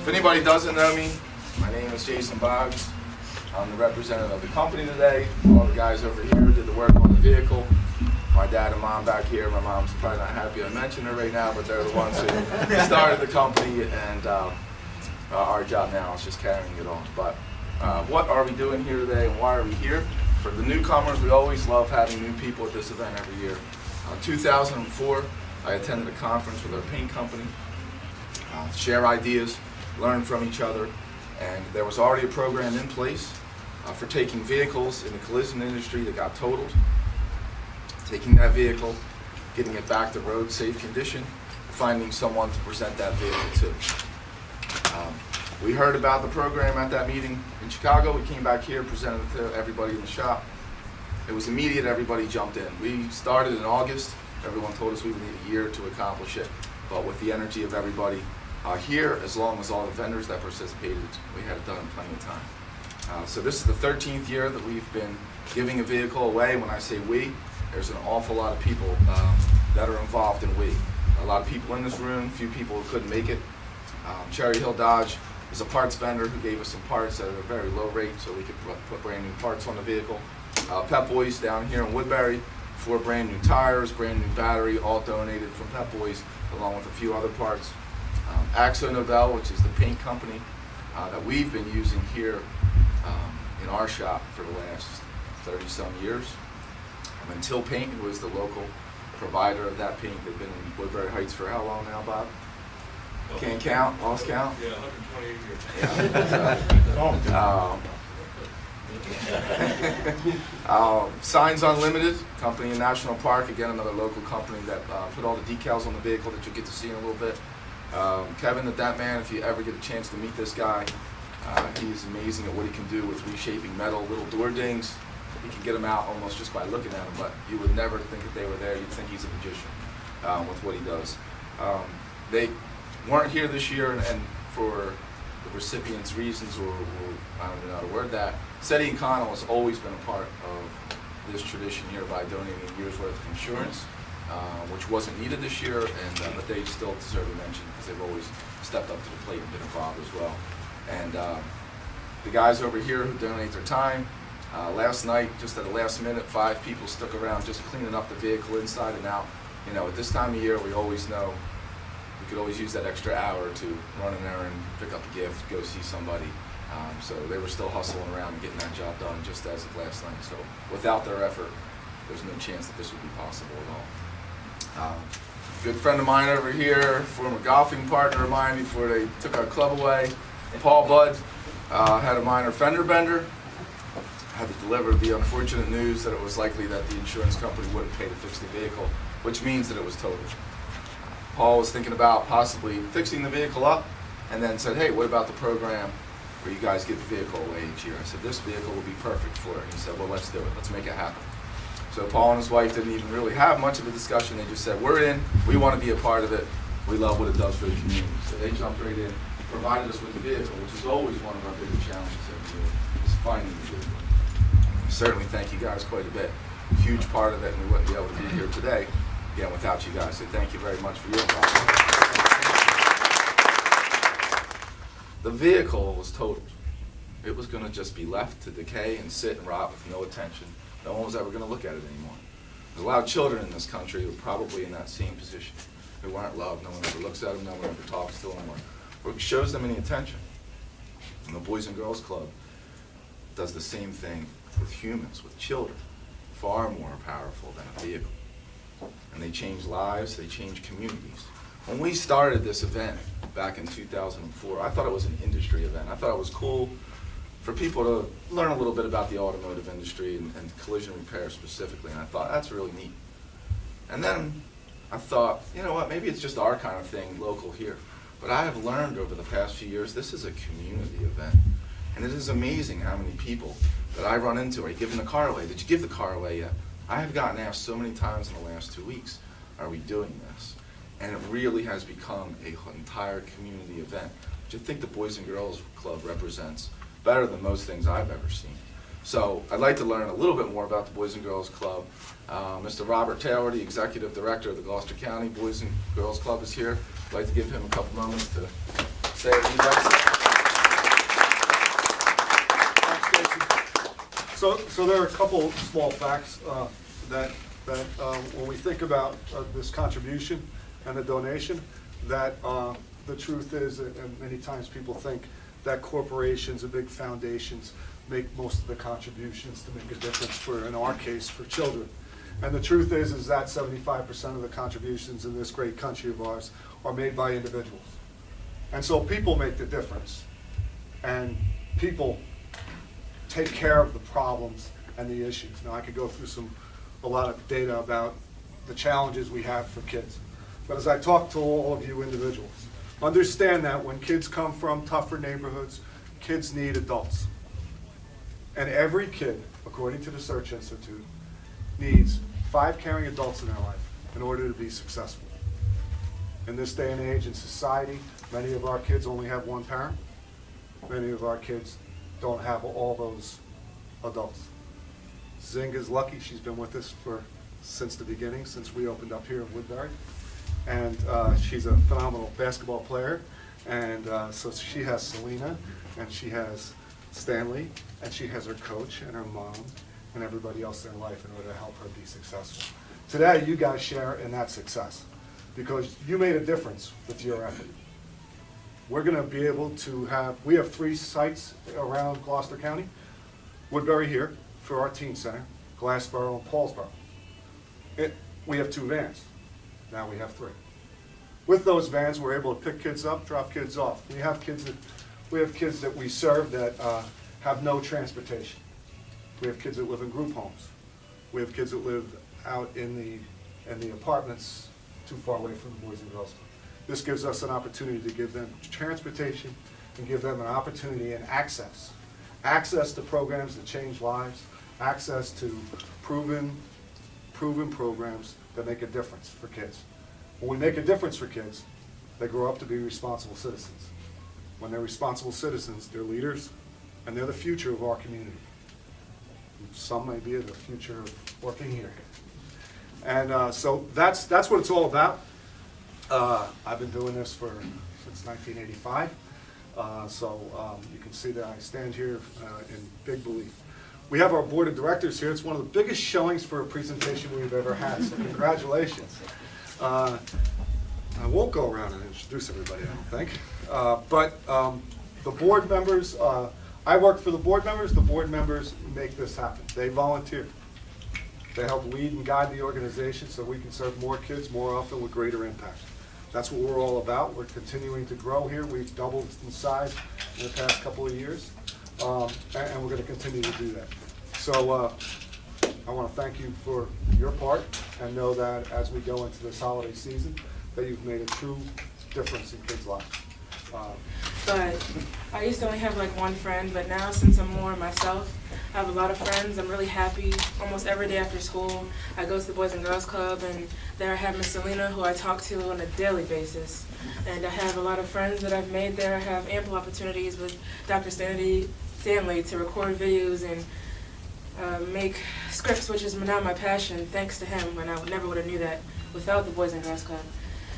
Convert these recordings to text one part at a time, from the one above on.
If anybody doesn't know me, my name is Jason Boggs. I'm the representative of the company today. All the guys over here did the work on the vehicle. My dad and mom back here. My mom's probably not happy I mention her right now, but they're the ones who started the company, and our job now is just carrying it on. But what are we doing here today, and why are we here? For the newcomers, we always love having new people at this event every year. 2004, I attended a conference with our paint company, share ideas, learn from each other, and there was already a program in place for taking vehicles in the collision industry that got totaled, taking that vehicle, getting it back to road safe condition, finding someone to present that vehicle to. We heard about the program at that meeting in Chicago. We came back here, presented it to everybody in the shop. It was immediate, everybody jumped in. We started in August. Everyone told us we would need a year to accomplish it, but with the energy of everybody here, as long as all the vendors that participated, we had it done in plenty of time. So this is the 13th year that we've been giving a vehicle away. When I say we, there's an awful lot of people that are involved in we. A lot of people in this room, a few people who couldn't make it. Cherry Hill Dodge is a parts vendor who gave us some parts at a very low rate so we could put brand new parts on the vehicle. Pep Boys down here in Woodbury, 4 brand new tires, brand new battery, all donated from Pep Boys, along with a few other parts. Axo Nobel, which is the paint company that we've been using here in our shop for the last 30-some years. Until Paint, who is the local provider of that paint. They've been in Woodbury Heights for how long now, Bob? Can't count, lost count? Yeah, 128 years. Signs Unlimited, company in National Park, again another local company that put all the decals on the vehicle that you'll get to see in a little bit. Kevin, that man, if you ever get a chance to meet this guy, he's amazing at what he can do with reshaping metal, little door dings. You can get them out almost just by looking at them, but you would never think that they were there. You'd think he's a magician with what he does. They weren't here this year, and for the recipients' reasons, or I don't even know how to word that, SETI and Connell has always been a part of this tradition here by donating a year's worth of insurance, which wasn't needed this year, and but they still deserve a mention because they've always stepped up to the plate and been involved as well. And the guys over here who donate their time, last night, just at the last minute, 5 people stuck around just cleaning up the vehicle inside and out. You know, at this time of year, we always know we could always use that extra hour to run an errand, pick up a gift, go see somebody. So they were still hustling around and getting that job done just as of last night. So without their effort, there's no chance that this would be possible at all. Good friend of mine over here, former golfing partner of mine before they took our club away, Paul Budd, had a minor fender bender. Had to deliver the unfortunate news that it was likely that the insurance company wouldn't pay to fix the vehicle, which means that it was totaled. Paul was thinking about possibly fixing the vehicle up, and then said, hey, what about the program where you guys give the vehicle away each year? I said, this vehicle will be perfect for it. He said, well, let's do it. Let's make it happen. So Paul and his wife didn't even really have much of a discussion. They just said, we're in. We want to be a part of it. We love what it does for the community. So they jumped right in, provided us with the vehicle, which is always one of our biggest challenges every year, is finding the vehicle. Certainly thank you guys quite a bit. Huge part of it, and we wouldn't be able to be here today, again, without you guys. So thank you very much for your involvement. The vehicle was totaled. It was going to just be left to decay and sit and rot with no attention. No one was ever going to look at it anymore. There's a lot of children in this country who are probably in that same position, who aren't loved. No one ever looks at them, no one ever talks to them, or shows them any attention. And the Boys and Girls Club does the same thing with humans, with children, far more powerful than a vehicle. And they change lives, they change communities. When we started this event back in 2004, I thought it was an industry event. I thought it was cool for people to learn a little bit about the automotive industry and collision repair specifically, and I thought, that's really neat. And then I thought, you know what, maybe it's just our kind of thing local here. But I have learned over the past few years, this is a community event. And it is amazing how many people that I run into, are you giving the car away? Did you give the car away yet? I have gotten asked so many times in the last 2 weeks, are we doing this? And it really has become an entire community event, which I think the Boys and Girls Club represents better than most things I've ever seen. So I'd like to learn a little bit more about the Boys and Girls Club. Mr. Robert Taylor, the Executive Director of the Gloucester County Boys and Girls Club, is here. I'd like to give him a couple moments to say what you'd like to say. Thanks, Jason. So there are a couple small facts that when we think about this contribution and the donation, that the truth is, and many times people think that corporations and big foundations make most of the contributions to make a difference for, in our case, for children. And the truth is that 75% of the contributions in this great country of ours are made by individuals. And so people make the difference. And people take care of the problems and the issues. Now I could go through a lot of data about the challenges we have for kids. But as I talk to all of you individuals, understand that when kids come from tougher neighborhoods, kids need adults. And every kid, according to the Search Institute, needs 5 caring adults in their life in order to be successful. In this day and age in society, many of our kids only have one parent. Many of our kids don't have all those adults. Zinga's lucky. She's been with us since the beginning, since we opened up here in Woodbury. And she's a phenomenal basketball player. And so she has Selena, and she has Stanley, and she has her coach and her mom and everybody else in her life in order to help her be successful. Today, you guys share in that success because you made a difference with your effort. We're going to be able to we have 3 sites around Gloucester County, Woodbury here for our teen center, Glassboro and Paulsboro. We have 2 vans. Now we have 3. With those vans, we're able to pick kids up, drop kids off. We have kids that we serve that have no transportation. We have kids that live in group homes. We have kids that live out in the apartments too far away from the Boys and Girls Club. This gives us an opportunity to give them transportation and give them an opportunity and access to programs that change lives, access to proven programs that make a difference for kids. When we make a difference for kids, they grow up to be responsible citizens. When they're responsible citizens, they're leaders, and they're the future of our community. Some may be the future of working here. And so that's what it's all about. I've been doing this since 1985. You can see that I stand here in big belief. We have our board of directors here. It's one of the biggest showings for a presentation we've ever had, so congratulations. I won't go around and introduce everybody, I don't think. But the board members, I work for the board members. The board members make this happen. They volunteer. They help lead and guide the organization so we can serve more kids more often with greater impact. That's what we're all about. We're continuing to grow here. We've doubled in size in the past couple of years, and we're going to continue to do that. So I want to thank you for your part and know that as we go into this holiday season, that you've made a true difference in kids' lives. But I used to only have like 1 friend, but now since I'm more myself, I have a lot of friends. I'm really happy. Almost every day after school, I go to the Boys and Girls Club, and there I have Miss Selena, who I talk to on a daily basis. And I have a lot of friends that I've made there. I have ample opportunities with Dr. Stanley to record videos and make scripts, which is now my passion, thanks to him, and I never would have knew that without the Boys and Girls Club.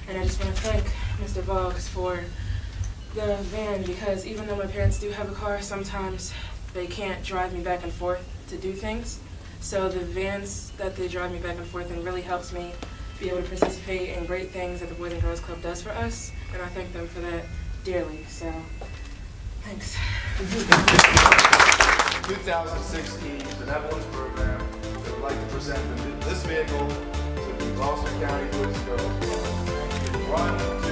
And I just want to thank Mr. Boggs for the van, because even though my parents do have a car, sometimes they can't drive me back and forth to do things. So the vans that they drive me back and forth in really helps me be able to participate in great things that the Boys and Girls Club does for us, and I thank them for that dearly. So, thanks. 2016 Benevolence Program that would like to present this vehicle to the Gloucester County Boys and Girls Club. 1,